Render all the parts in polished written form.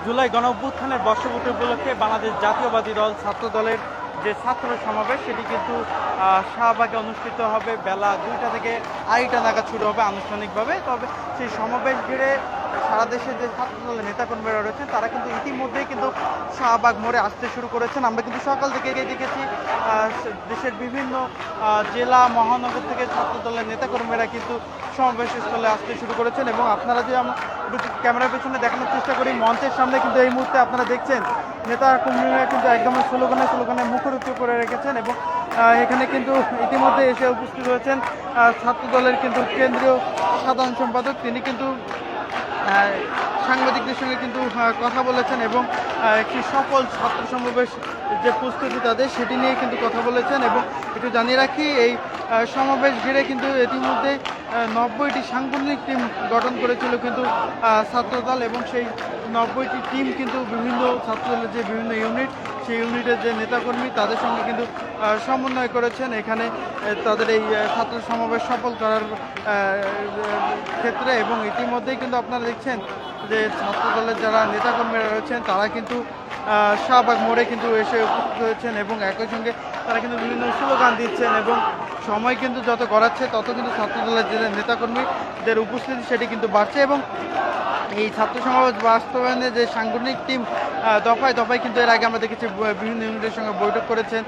জুলাই গণঅভ্যুত্থানের বর্ষপূর্তি উপলক্ষে বাংলাদেশ জাতীয়বাদী দল ছাত্র দলের যে ছাত্র সমাবেশ সেটি কিন্তু শাহবাগে অনুষ্ঠিত হবে বেলা 2টা থেকে 2:30 নাগাদ শুরু হবে আনুষ্ঠানিকভাবে। তবে সেই সমাবেশ ঘিরে সারা দেশে যে ছাত্র দলের নেতাকর্মীরা রয়েছেন তারা কিন্তু ইতিমধ্যেই কিন্তু শাহবাগ মোড়ে আসতে শুরু করেছেন। আমরা কিন্তু সকাল থেকে দেখেছি দেশের বিভিন্ন জেলা মহানগর থেকে ছাত্র দলের নেতাকর্মীরা কিন্তু সমাবেশ স্থলে আসতে শুরু করেছেন এবং আপনারা যে আমরা ক্যামেরার পেছনে দেখানোর চেষ্টা করি মঞ্চের সামনে কিন্তু এই মুহূর্তে আপনারা দেখছেন নেতা কর্মীরা কিন্তু একদম স্লোগানে মুখরিত করে রেখেছেন এবং এখানে কিন্তু ইতিমধ্যে এসে উপস্থিত হয়েছেন ছাত্র দলের কিন্তু কেন্দ্রীয় সাধারণ সম্পাদক। তিনি কিন্তু সাংবাদিকদের সঙ্গে কিন্তু কথা বলেছেন এবং একটি সফল ছাত্র সমাবেশ যে প্রস্তুতি তাদের সেটি নিয়ে কিন্তু কথা বলেছেন। এবং একটু জানিয়ে রাখি এই সমাবেশ ঘিরে কিন্তু ইতিমধ্যে 90টি সাংগঠনিক টিম গঠন করেছিল কিন্তু ছাত্রদল এবং সেই 90টি টিম কিন্তু বিভিন্ন ছাত্রদলের যে বিভিন্ন ইউনিট সেই ইউনিটের যে নেতাকর্মী তাদের সঙ্গে কিন্তু সমন্বয় করেছেন এখানে তাদের এই ছাত্র সমাবেশ সফল করার ক্ষেত্রে। এবং ইতিমধ্যেই কিন্তু আপনারা দেখছেন যে ছাত্র দলের যারা নেতাকর্মীরা রয়েছেন তারা কিন্তু শাহবাগ মোড়ে কিন্তু এসে উপস্থিত হয়েছেন এবং একই সঙ্গে তারা কিন্তু বিভিন্ন স্লোগান দিচ্ছেন এবং সময় কিন্তু যত গড়াচ্ছে তত কিন্তু ছাত্র দলের যে নেতাকর্মীদের উপস্থিতি সেটি কিন্তু বাড়ছে। এবং এই ছাত্র সমাবেশ বাস্তবায়নে যে সাংগঠনিক টিম দফায় দফায় কিন্তু এর আগে আমরা দেখেছি বিভিন্ন ইউনিটের সঙ্গে বৈঠক করেছেন,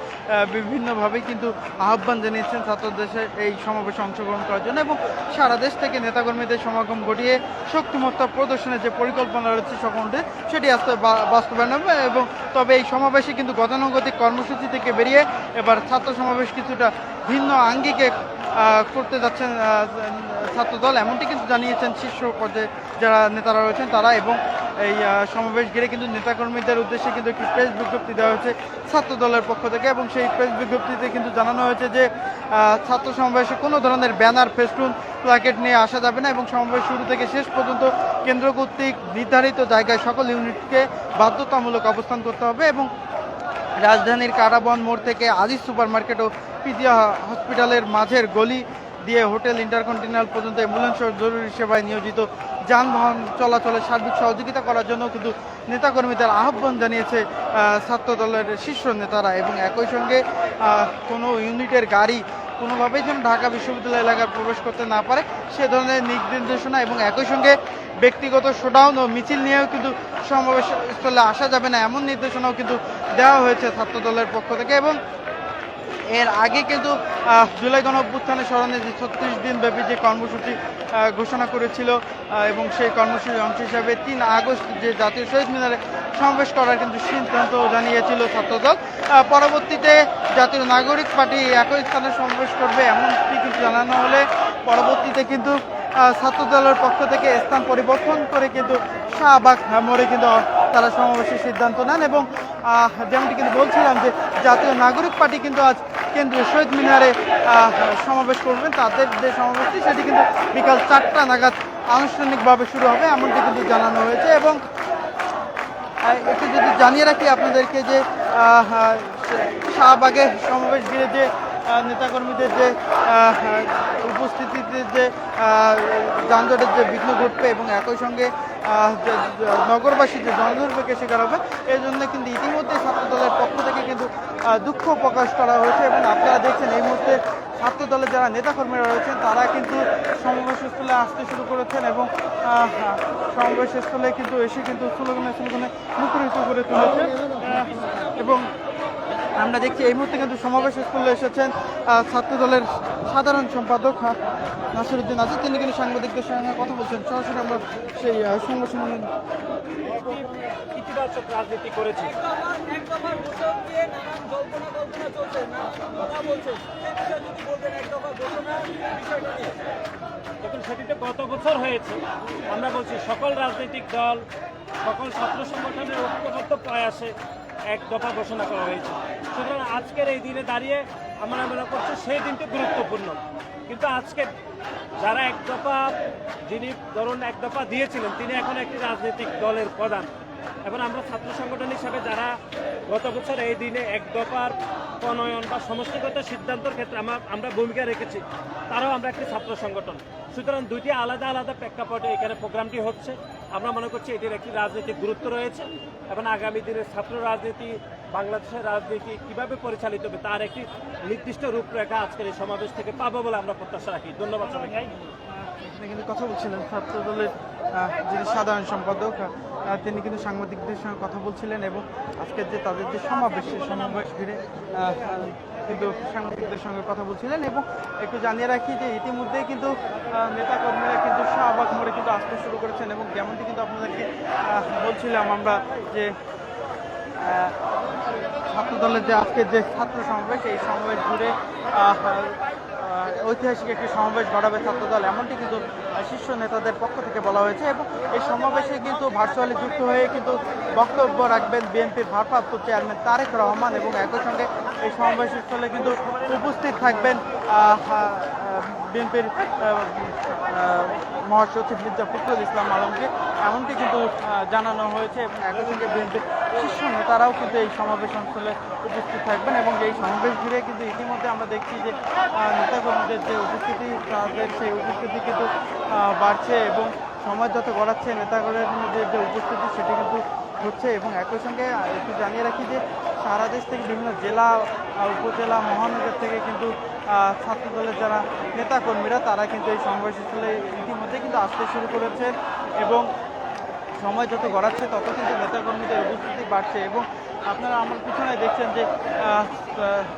বিভিন্নভাবেই কিন্তু আহ্বান জানিয়েছেন ছাত্রদেশের এই সমাবেশে অংশগ্রহণ করার জন্য এবং সারা দেশ থেকে নেতাকর্মীদের সমাগম ঘটিয়ে শক্তিমত্তা প্রদর্শনের যে পরিকল্পনা রয়েছে সকলদের সেটি আস্তে বাস্তবায়ন হবে। এবং তবে এই সমাবেশে কিন্তু গতানুগতিক কর্মসূচি থেকে বেরিয়ে এবার ছাত্র সমাবেশ কিছুটা ভিন্ন আঙ্গিকে করতে যাচ্ছেন ছাত্রদল, এমনটি কিন্তু জানিয়েছেন শীর্ষ পর্যায়ে যারা নেতারা রয়েছেন তারা। এবং এই সমাবেশ ঘিরে কিন্তু নেতাকর্মীদের উদ্দেশ্যে কিন্তু একটি প্রেস বিজ্ঞপ্তি দেওয়া হয়েছে ছাত্র দলের পক্ষ থেকে এবং সেই প্রেস বিজ্ঞপ্তিতে কিন্তু জানানো হয়েছে যে ছাত্র সমাবেশে কোনো ধরনের ব্যানার ফেস্টুন প্লাকেট নিয়ে আসা যাবে না এবং সমাবেশ শুরু থেকে শেষ পর্যন্ত কেন্দ্র কর্তৃক নির্ধারিত জায়গায় সকল ইউনিটকে বাধ্যতামূলক অবস্থান করতে হবে। এবং রাজধানীর কারাবন মোড় থেকে আজিজ সুপার মার্কেট ও পিজিয়া হসপিটালের মাঝের গলি দিয়ে হোটেল ইন্টারকন্টিনেন্টাল পর্যন্ত অ্যাম্বুলেন্স ও জরুরি সেবায় নিয়োজিত যানবাহন চলাচলের সার্বিক সহযোগিতা করার জন্য কিন্তু নেতাকর্মীদের আহ্বান জানিয়েছে ছাত্র দলের শীর্ষ নেতারা। এবং একই সঙ্গে কোনো ইউনিটের গাড়ি কোনোভাবেই যেন ঢাকা বিশ্ববিদ্যালয় এলাকায় প্রবেশ করতে না পারে সে ধরনের নির্দেশনা এবং একই সঙ্গে ব্যক্তিগত শোডাউন ও মিছিল নিয়েও কিন্তু সমাবেশ স্থলে আসা যাবে না এমন নির্দেশনাও কিন্তু দেওয়া হয়েছে ছাত্র দলের পক্ষ থেকে। এবং এর আগে কিন্তু জুলাই গণঅভ্যুত্থানের স্মরণে যে 36 দিন ব্যাপী যে কর্মসূচি ঘোষণা করেছিল এবং সেই কর্মসূচির অংশ হিসাবে 3 আগস্ট যে জাতীয় শহীদ মিনারে সমাবেশ করার কিন্তু সিদ্ধান্ত জানিয়েছিল ছাত্রদল। পরবর্তীতে জাতীয় নাগরিক পার্টি একই স্থানে সমাবেশ করবে এমনটি কিন্তু জানানো হলে পরবর্তীতে কিন্তু ছাত্র দলের পক্ষ থেকে স্থান পরিবর্তন করে কিন্তু শাহবাগ মোড়ে কিন্তু তারা সমাবেশের সিদ্ধান্ত নেন। এবং যেমনটি কিন্তু বলছিলাম যে জাতীয় নাগরিক পার্টি কিন্তু আজ কেন্দ্রীয় শহীদ মিনারে সমাবেশ করবেন, তাদের যে সমাবেশটি সেটি কিন্তু বিকাল 4টা নাগাদ আনুষ্ঠানিকভাবে শুরু হবে এমনটি কিন্তু জানানো হয়েছে। এবং একটু যদি জানিয়ে রাখি আপনাদেরকে যে শাহবাগে সমাবেশ ঘিরে যে নেতাকর্মীদের যে উপস্থিতিতে যে যানজটের যে বিঘ্ন ঘটবে এবং একই সঙ্গে নগরবাসী যে জনদুর্ভোগের শিকার হবে এই জন্য কিন্তু ইতিমধ্যে ছাত্র দলের পক্ষ থেকে কিন্তু দুঃখ প্রকাশ করা হয়েছে। এবং আপনারা দেখছেন এই মুহূর্তে ছাত্র দলের যারা নেতাকর্মীরা রয়েছেন তারা কিন্তু সমাবেশ স্থলে আসতে শুরু করেছেন এবং সমাবেশ স্থলে কিন্তু এসে কিন্তু স্লোগানে মুখরিত করে তুলেছেন। এবং আমরা দেখছি এই মুহূর্তে কিন্তু সমাবেশ স্থলে এসেছেন ছাত্র দলের সাধারণ সম্পাদক নাসিরউদ্দিন আজিজ, তিনি কিন্তু সাংবাদিকদের সঙ্গে কথা বলছেন। সরাসরি আমরা সেই সংগঠন ইতিবাচক রাজনীতি করেছি। দেখুন সেটিতে গত বছর হয়েছে, আমরা বলছি সকল রাজনৈতিক দল সকল ছাত্র সংগঠনের ঐক্যবদ্ধ প্রয়াসে এক দফা ঘোষণা করা হয়েছে। সুতরাং আজকের এই দিনে দাঁড়িয়ে আমরা মনে করছি সেই দিনটি গুরুত্বপূর্ণ। কিন্তু আজকে যারা এক দফা যিনি ধরুন এক দফা দিয়েছিলেন তিনি এখন একটি রাজনৈতিক দলের প্রধান এবং আমরা ছাত্র সংগঠন হিসাবে যারা গত বছর এই দিনে এক দফার প্রণয়ন বা সমষ্টিগত সিদ্ধান্তের ক্ষেত্রে আমরা ভূমিকা রেখেছি তারাও আমরা একটি ছাত্র সংগঠন। সুতরাং দুইটি আলাদা আলাদা প্রেক্ষাপটে এখানে প্রোগ্রামটি হচ্ছে। আমরা মনে করছি এটির একটি রাজনৈতিক গুরুত্ব রয়েছে এবং আগামী দিনের ছাত্র রাজনীতি, বাংলাদেশের রাজনীতি কিভাবে পরিচালিত হবে তার একটি নির্দিষ্ট রূপরেখা আজকের এই সমাবেশ থেকে পাবো বলে আমরা প্রত্যাশা রাখি। ধন্যবাদ সবাইকে। এখানে কিন্তু কথা বলছিলেন ছাত্র দলের যিনি সাধারণ সম্পাদক, তিনি কিন্তু সাংবাদিকদের সঙ্গে কথা বলছিলেন এবং আজকের যে তাদের যে সমাবেশ সেই সমাবেশ ঘিরে কিন্তু সাংবাদিকদের সঙ্গে কথা বলছিলেন। এবং একটু জানিয়ে রাখি যে ইতিমধ্যেই কিন্তু নেতাকর্মীরা কিন্তু শাহবাগ মোড়ে কিন্তু আসতে শুরু করেছেন এবং যেমনটি কিন্তু আপনাদেরকে বলছিলাম আমরা যে ছাত্র দলের যে আজকের যে ছাত্র সমাবেশ, এই সমাবেশ ঘুরে ঐতিহাসিক একটি সমাবেশ গড়াবে ছাত্রদল, এমনটি কিন্তু শীর্ষ নেতাদের পক্ষ থেকে বলা হয়েছে। এবং এই সমাবেশে কিন্তু ভার্চুয়ালি যুক্ত হয়ে কিন্তু বক্তব্য রাখবেন বিএনপির ভারপ্রাপ্ত চেয়ারম্যান তারেক রহমান এবং একই সঙ্গে এই সমাবেশের স্থলে কিন্তু উপস্থিত থাকবেন বিএনপির মহাসচিব মির্জা ফখরুল ইসলাম আলমকে, এমনটি কিন্তু জানানো হয়েছে। এবং একই সঙ্গে বিএনপির শীর্ষ নেতারাও কিন্তু এই সমাবেশ অঞ্চলে উপস্থিত থাকবেন এবং এই সমাবেশ ঘিরে কিন্তু ইতিমধ্যে আমরা দেখছি যে নেতাকর্মীদের যে উপস্থিতি, তাদের সেই উপস্থিতি কিন্তু বাড়ছে এবং সময় যত গড়াচ্ছে নেতাকর্মীদের যে উপস্থিতি সেটি কিন্তু হচ্ছে। এবং একই সঙ্গে একটু জানিয়ে রাখি যে সারা দেশ থেকে বিভিন্ন জেলা, উপজেলা, মহানগর থেকে কিন্তু ছাত্রদলের যারা নেতাকর্মীরা তারা কিন্তু এই সমাবেশস্থলে ইতিমধ্যে কিন্তু আসতে শুরু করেছেন এবং সময় যত গড়াচ্ছে তত কিন্তু নেতাকর্মীদের উপস্থিতি বাড়ছে। এবং আপনারা আমার পিছনে দেখছেন যে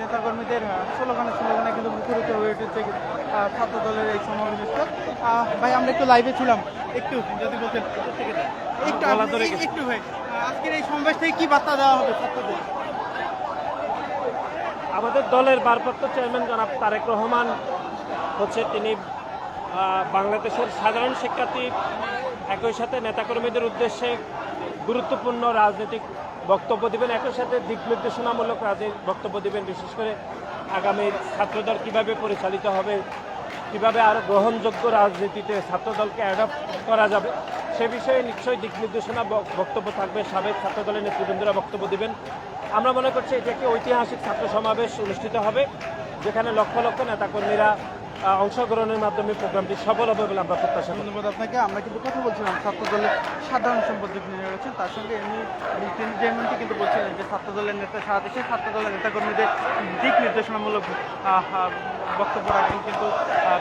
নেতাকর্মীদের স্লোগানে কিন্তু মুখরিত হয়ে উঠেছে ছাত্র দলের এই সমাবেশটা। ভাই আমরা একটু লাইভে ছিলাম, একটু যদি বলতেন একটু ভাই আজকের এই সমাবেশ থেকে কি বার্তা দেওয়া হবে ছাত্রদের? আমাদের দলের ভারপ্রাপ্ত চেয়ারম্যান জনাব তারেক রহমান তিনি বাংলাদেশের সাধারণ শিক্ষার্থী একই সাথে নেতাকর্মীদের উদ্দেশ্যে গুরুত্বপূর্ণ রাজনৈতিক বক্তব্য দেবেন, একই সাথে দিক নির্দেশনামূলক বক্তব্য দেবেন। বিশেষ করে আগামী ছাত্রদল কিভাবে পরিচালিত হবে, কিভাবে আরও গ্রহণযোগ্য রাজনীতিতে ছাত্রদলকে অ্যাডপ্ট করা যাবে সে বিষয়ে নিশ্চয়ই দিক নির্দেশনা বক্তব্য থাকবে। সাবেক ছাত্রদলের নেতৃবৃন্দরা বক্তব্য দেবেন। আমরা মনে করছি এটি একটি ঐতিহাসিক ছাত্র সমাবেশ অনুষ্ঠিত হবে, যেখানে লক্ষ লক্ষ নেতাকর্মীরা অংশগ্রহণের মাধ্যমে প্রোগ্রামটি সফল হবে বলে আমরা প্রত্যাশা করি। ধন্যবাদ আপনাকে। আমরা কিন্তু কথা বলছিলাম ছাত্র দলের সাধারণ সম্পাদক যিনি রয়েছেন তার সঙ্গে, তিনি যেমনটি কিন্তু বলছিলেন যে ছাত্র দলের নেতা, সারা দেশে ছাত্র দলের নেতাকর্মীদের দিক নির্দেশনামূলক বক্তব্য রাখবেন কিন্তু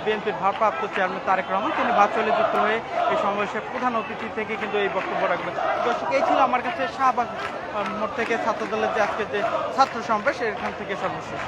বিএনপির ভারপ্রাপ্ত চেয়ারম্যান তারেক রহমান, তিনি ভার্চুয়ালি যুক্ত হয়ে এই সমাবেশের প্রধান অতিথি থেকে কিন্তু এই বক্তব্য রাখবেন। দর্শক, এই ছিল আমার কাছে শাহবাগ মোড় থেকে ছাত্র দলের যে আজকে যে ছাত্র সমাবেশ, এখান থেকে সর্বশেষ।